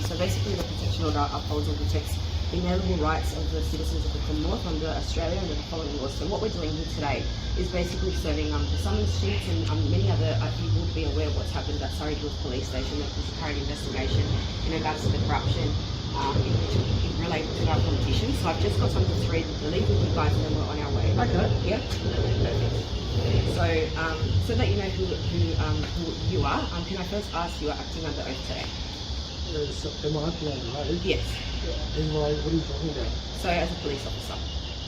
So basically the protection order upholds and protects the inalienable rights of the citizens of the Commonwealth under Australia under the following laws. So what we're doing here today is basically serving the summons sheets and many other, you would be aware of what's happened at Surrey Hills Police Station. There's a current investigation in regards to the corruption related to our politicians. So I've just got something to read, leave with you guys and then we're on our way. Okay. Yeah? Perfect. So that you know who you are, can I first ask, you are acting under oath today? Am I acting on the road? Yes. What are you talking about? So as a police officer.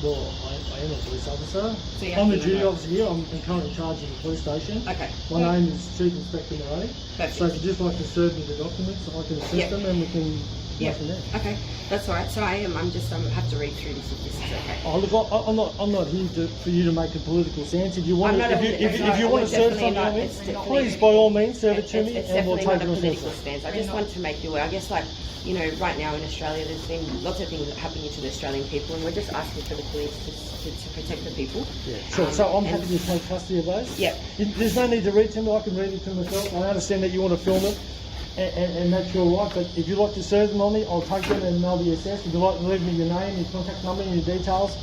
Well, I am a police officer. So I'm the duty officer here. I'm currently in charge of the police station. Okay. My name is Chief Inspector Murray. Perfect. So if you'd just like to serve me the documents, I can assist them and we can go from there. Okay, that's all right. So I'm just have to read through this if this is okay. Oh look, I'm not here for you to make a political stance. If you want if you want to serve something on me, please by all means serve it to me and we'll take it on stance. I just want to make you aware. I guess right now in Australia there's been lots of things happening to the Australian people and we're just asking for the police to protect the people. Yeah, sure. So I'm happy to take custody of those. Yeah. There's no need to read to me. I can read it to myself. I understand that you want to film it. And that's your right, but if you'd like to serve them on me, I'll take them and they'll be assessed. If you'd like to leave me your name, your contact number and your details,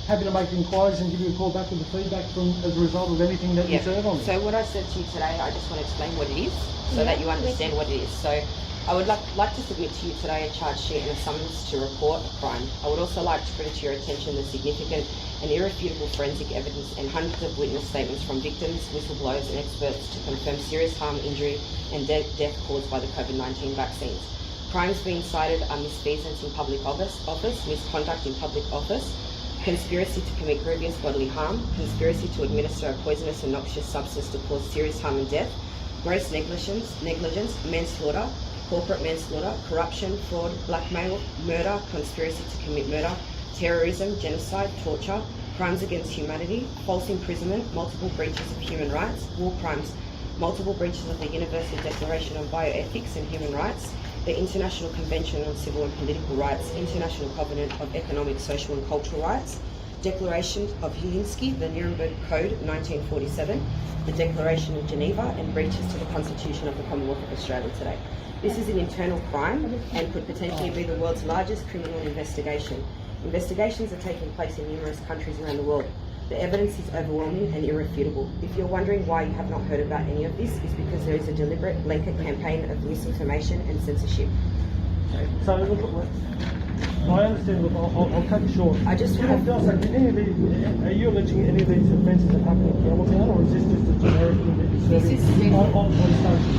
happy to make inquiries and give you a call back with the feedback as a result of anything that you serve on me. So what I said to you today, I just want to explain what it is so that you understand what it is. So I would like to submit to you today a charge sheet and a summons to report a crime. I would also like to bring to your attention the significant and irrefutable forensic evidence and hundreds of witness statements from victims, whistleblowers and experts to confirm serious harm, injury and death caused by the COVID-19 vaccines. Crimes being cited are misfeasance in public office, misconduct in public office, conspiracy to commit grievous bodily harm, conspiracy to administer a poisonous and noxious substance to cause serious harm and death, gross negligence, manslaughter, corporate manslaughter, corruption, fraud, blackmail, murder, conspiracy to commit murder, terrorism, genocide, torture, crimes against humanity, false imprisonment, multiple breaches of human rights, war crimes, multiple breaches of the Universal Declaration on Bioethics and Human Rights, the International Convention on Civil and Political Rights, International Covenant of Economic, Social and Cultural Rights, Declaration of Helsinki, the Nuremberg Code 1947, the Declaration of Geneva, and breaches to the Constitution of the Commonwealth of Australia today. This is an internal crime and could potentially be the world's largest criminal investigation. Investigations are taking place in numerous countries around the world. The evidence is overwhelming and irrefutable. If you're wondering why you have not heard about any of this, it's because there is a deliberate blanket campaign of misinformation and censorship. So look, I understand. Look, I'll cut you short. I just want to... Are you alleging any of these offences have happened in Campbelltown, or is this just a generic thing that you're serving on station?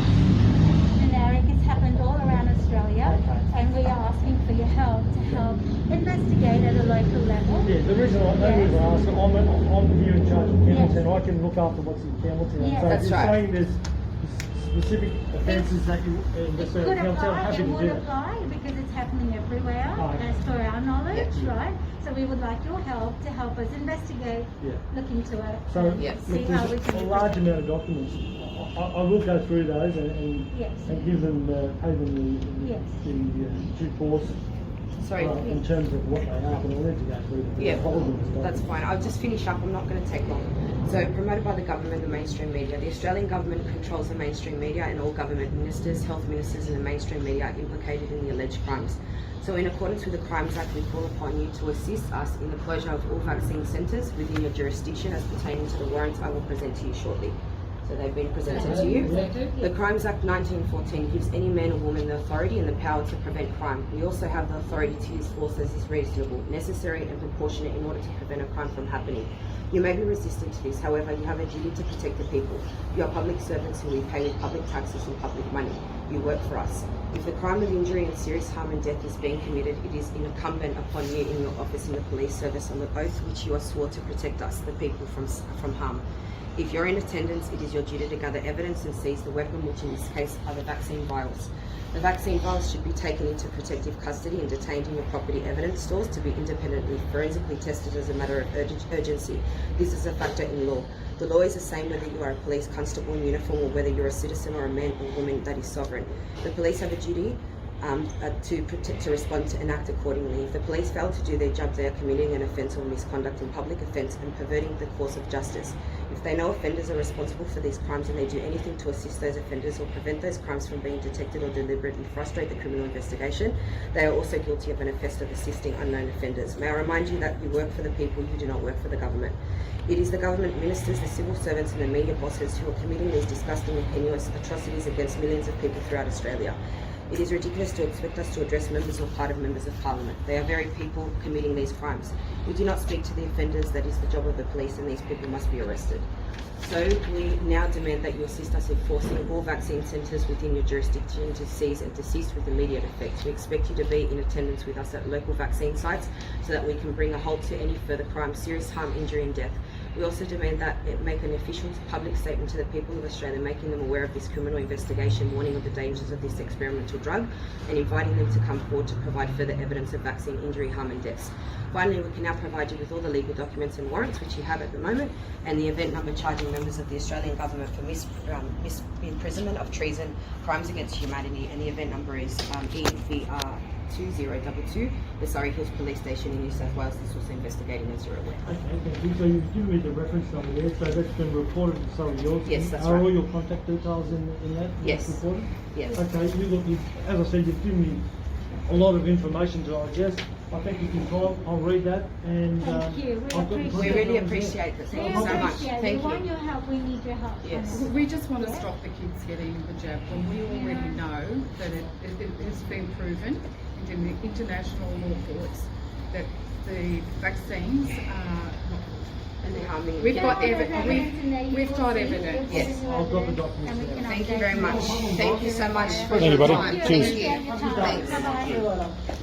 Generic, it's happened all around Australia, and we are asking for your help to help investigate at a local level. Yeah, the reason I ask, I'm here in charge of Campbelltown. I can look after what's in Campbelltown. Yes. So That's if you're right. saying there's specific offences that you investigate in Campbelltown, happy to do that. Apply because it's happening everywhere, Right. as per our knowledge, Yeah. right? So we would like your help to help us investigate, look into it, So and see look, how we there's can a large amount of documents. I will go through those and give them, pay them the due course. Sorry. In terms of what they are, but I'll need to go through them. Yeah, Apologies. that's fine. I'll just finish up. I'm not going to take long. So, promoted by the government, the mainstream media. The Australian government controls the mainstream media and all government ministers, health ministers and the mainstream media are implicated in the alleged crimes. So in accordance with the Crimes Act, we call upon you to assist us in the closure of all vaccine centres within your jurisdiction as pertaining to the warrants I will present to you shortly. So they've been presented to you. The Crimes Act 1914 gives any man or woman the authority and the power to prevent crime. We also have the authority to use force as is reasonable, necessary and proportionate in order to prevent a crime from happening. You may be resistant to this, however, you have a duty to protect the people. You are public servants who we pay with public taxes and public money. You work for us. If the crime of injury and serious harm and death is being committed, it is incumbent upon you in your office in the police service on the oath which you are sworn to protect us, the people, from harm. If you're in attendance, it is your duty to gather evidence and seize the weapon, which in this case are the vaccine vials. The vaccine vials should be taken into protective custody and detained in your property evidence stores to be independently forensically tested as a matter of urgency. This is a factor in law. The law is the same whether you are a police constable in uniform or whether you're a citizen or a man or woman that is sovereign. The police have a duty to respond and act accordingly. If the police fail to do their job, they are committing an offence or misconduct in public offence and perverting the course of justice. If They know offenders are responsible for these crimes and they do anything to assist those offenders or prevent those crimes from being detected or deliberately frustrate the criminal investigation. They are also guilty of an offence of assisting unknown offenders. May I remind you that you work for the people, you do not work for the government. It is the government ministers, the civil servants and the media bosses who are committing these disgusting and heinous atrocities against millions of people throughout Australia. It is ridiculous to expect us to address members or part of members of parliament. They are very people committing these crimes. We do not speak to the offenders. That is the job of the police, and these people must be arrested. So we now demand that you assist us in forcing all vaccine centres within your jurisdiction to seize and desist with immediate effect. We expect you to be in attendance with us at local vaccine sites so that we can bring a halt to any further crime, serious harm, injury and death. We also demand that it make an official public statement to the people of Australia, making them aware of this criminal investigation, warning of the dangers of this experimental drug, and inviting them to come forward to provide further evidence of vaccine injury, harm and deaths. Finally, we can now provide you with all the legal documents and warrants, which you have at the moment, and the event number charging members of the Australian government for imprisonment of treason, crimes against humanity, and the event number is EVR 2022, the Surrey Hills Police Station in New South Wales. This was investigating, as you're aware. Okay, thank you. So you've given me the reference number there, so that's been reported to Surrey Hills. Yes, that's Are right. all your contact details in that? Yes. That's reported? Yes. Okay, as I said, you've given me a lot of information to digest. I thank you for your time. I'll read that and Thank you. We really appreciate it. Thank you so much. Thank We want you. your help. We need your help. Yes. We just want to stop the kids getting the jab when we already know that it has been proven in the international law courts that the vaccines are not good. And they're harming. We've got We've we've got evidence. Yes. I'll drop the documents there. Thank you very much. Thank you so much for Thank you, your buddy. time. Cheers. Thank you. Thanks. Bye-bye.